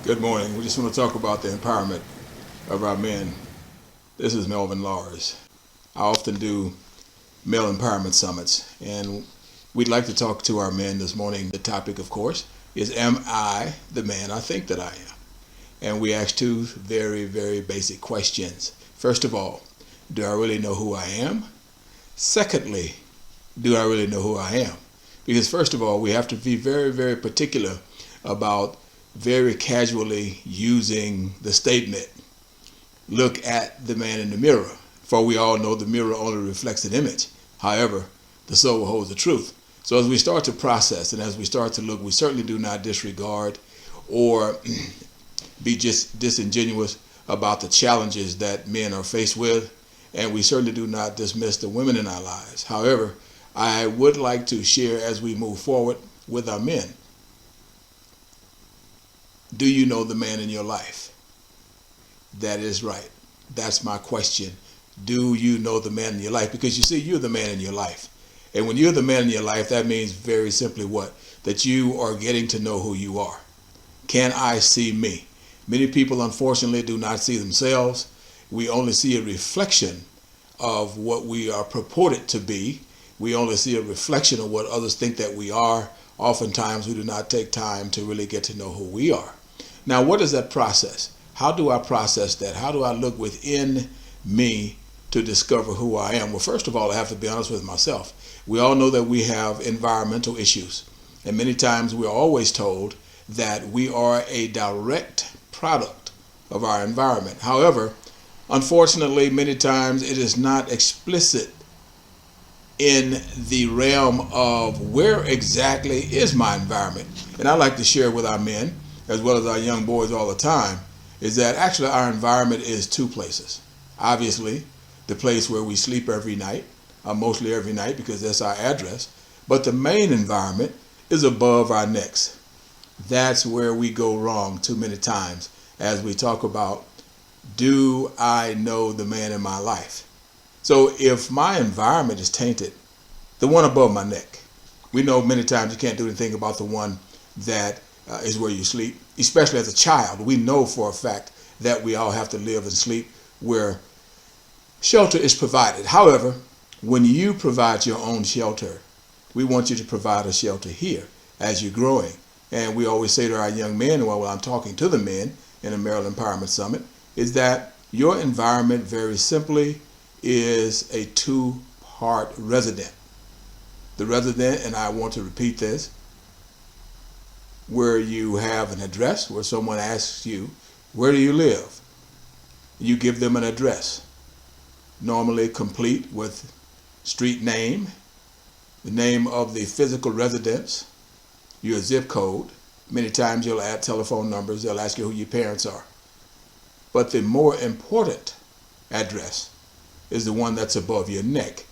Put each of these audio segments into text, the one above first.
Good morning. We just want to talk about the empowerment of our men. This is Melvin Lars. I often do male empowerment summits, and we'd like to talk to our men this morning. The topic, of course, is Am I the man I think that I am? And we ask two very, very basic questions. First of all, do I really know who I am? Secondly, do I really know who I am? Because first of all, we have to be very, very particular about very casually using the statement, look at the man in the mirror. For we all know the mirror only reflects an image. However, the soul holds the truth. So as we start to process and as we start to look, we certainly do not disregard or be just disingenuous about the challenges that men are faced with. And we certainly do not dismiss the women in our lives. However, I would like to share as we move forward with our men. Do you know the man in your life? That is right. That's my question. Do you know the man in your life? Because you see, you're the man in your life. And when you're the man in your life, that means very simply what? That you are getting to know who you are. Can I see me? Many people, unfortunately, do not see themselves. We only see a reflection of what we are purported to be. We only see a reflection of what others think that we are. Oftentimes, we do not take time to really get to know who we are. Now, what is that process? How do I process that? How do I look within me to discover who I am? Well, first of all, I have to be honest with myself. We all know that we have environmental issues. And many times we're always told that we are a direct product of our environment. However, unfortunately, many times it is not explicit in the realm of where exactly is my environment. And I like to share with our men, as well as our young boys all the time, is that actually our environment is two places. Obviously, the place where we sleep every night, mostly every night because that's our address, but the main environment is above our necks. That's where we go wrong too many times as we talk about, do I know the man in my life? So if my environment is tainted, the one above my neck, we know many times you can't do anything about the one that is where you sleep, especially as a child. We know for a fact that we all have to live and sleep where shelter is provided. However, when you provide your own shelter, we want you to provide a shelter here as you're growing. And we always say to our young men, while I'm talking to the men in the Maryland Empowerment Summit, is that your environment very simply is a two-part resident. The resident, and I want to repeat this, where you have an address, where someone asks you, where do you live? You give them an address, normally complete with street name, the name of the physical residence, your zip code. Many times you'll add telephone numbers, they'll ask you who your parents are. But the more important address is the one that's above your neck.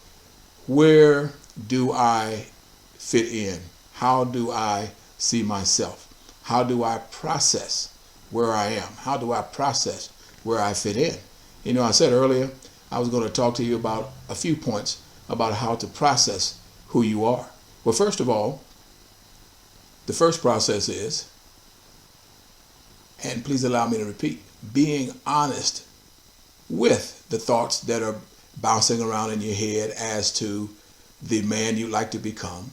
Where do I fit in? How do I see myself? How do I process where I am? How do I process where I fit in? You know, I said earlier I was going to talk to you about a few points about how to process who you are. Well, first of all, the first process is, and please allow me to repeat, being honest with the thoughts that are bouncing around in your head as to the man you like to become,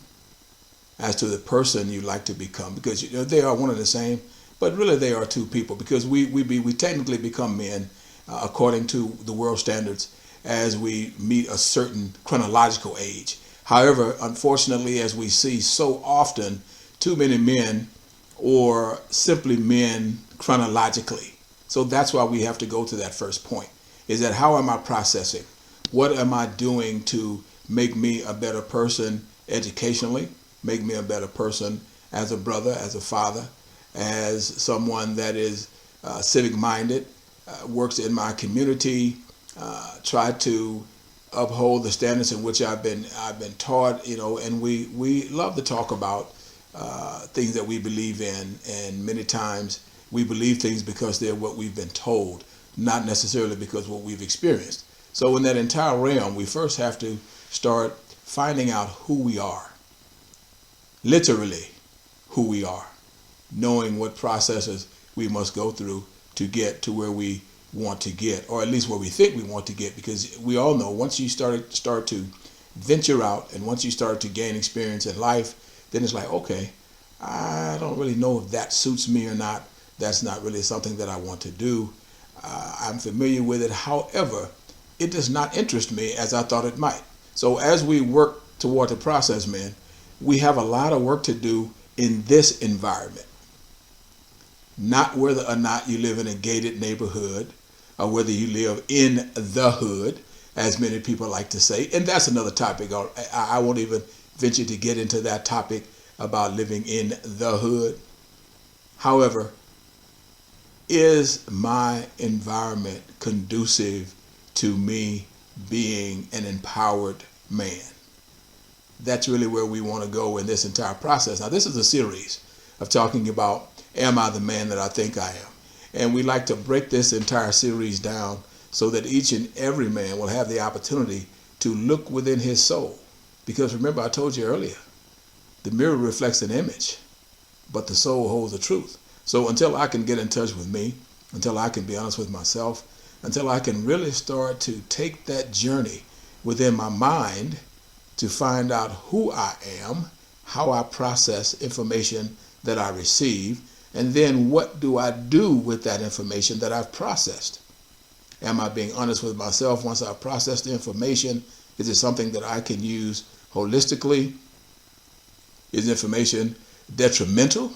as to the person you like to become, because you know, they are one and the same, but really they are two people, because we technically become men according to the world standards as we meet a certain chronological age. However, unfortunately, as we see so often, too many men or simply men chronologically. So that's why we have to go to that first point, is that how am I processing? What am I doing to make me a better person educationally, make me a better person as a brother, as a father, as someone that is civic-minded, works in my community, try to uphold the standards in which I've been taught, you know, and we love to talk about things that we believe in, and many times we believe things because they're what we've been told, not necessarily because what we've experienced. So in that entire realm, we first have to start finding out who we are, literally who we are, knowing what processes we must go through to get to where we want to get, or at least where we think we want to get, because we all know once you start to venture out and once you start to gain experience in life, then it's like, okay, I don't really know if that suits me or not. That's not really something that I want to do. I'm familiar with it. However, it does not interest me as I thought it might. So as we work toward the process, man, we have a lot of work to do in this environment. Not whether or not you live in a gated neighborhood or whether you live in the hood, as many people like to say. And that's another topic. I won't even venture to get into that topic about living in the hood. However, is my environment conducive to me being an empowered man? That's really where we want to go in this entire process. Now, this is a series of talking about, am I the man that I think I am? And we like to break this entire series down so that each and every man will have the opportunity to look within his soul. Because remember, I told you earlier, the mirror reflects an image, but the soul holds the truth. So until I can get in touch with me, until I can be honest with myself, until I can really start to take that journey within my mind to find out who I am, how I process information that I receive, and then what do I do with that information that I've processed? Am I being honest with myself once I've processed the information? Is it something that I can use holistically? Is information detrimental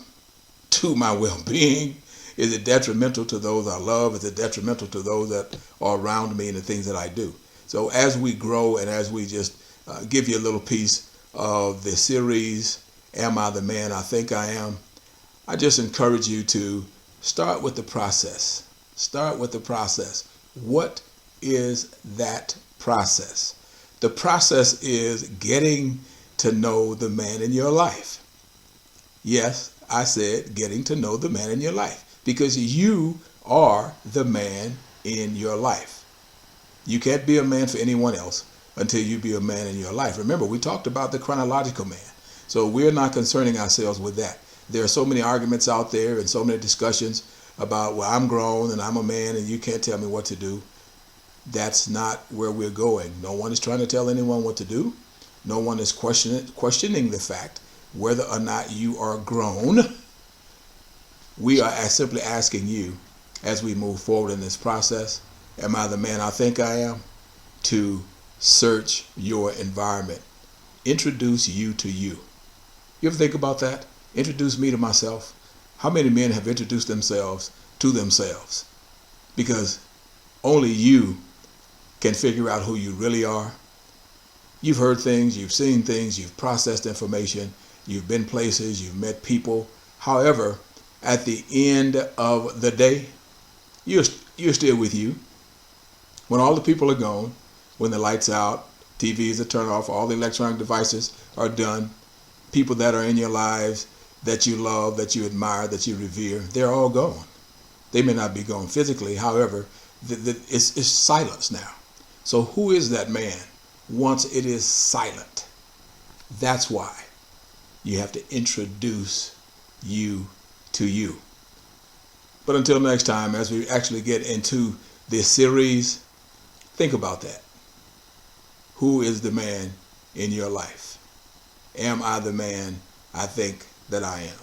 to my well-being? Is it detrimental to those I love? Is it detrimental to those that are around me and the things that I do? So as we grow and as we just give you a little piece of the series, Am I the Man I Think I Am? I just encourage you to start with the process. Start with the process. What is that process? The process is getting to know the man in your life. Yes, I said getting to know the man in your life, because you are the man in your life. You can't be a man for anyone else until you be a man in your life. Remember, we talked about the chronological man. So we're not concerning ourselves with that. There are so many arguments out there and so many discussions about, well, I'm grown and I'm a man and you can't tell me what to do. That's not where we're going. No one is trying to tell anyone what to do. No one is questioning the fact whether or not you are grown. We are simply asking you, as we move forward in this process, am I the man I think I am? To search your environment. Introduce you to you. You ever think about that? Introduce me to myself. How many men have introduced themselves to themselves? Because only you can figure out who you really are. You've heard things, you've seen things, you've processed information, you've been places, you've met people. However, at the end of the day, you're still with you. When all the people are gone, when the lights out, TVs are turned off, all the electronic devices are done, people that are in your lives that you love, that you admire, that you revere, they're all gone. They may not be gone physically. However, it's silence now. So who is that man once it is silent? That's why you have to introduce you to you. But until next time, as we actually get into this series, think about that. Who is the man in your life? Am I the man I think that I am?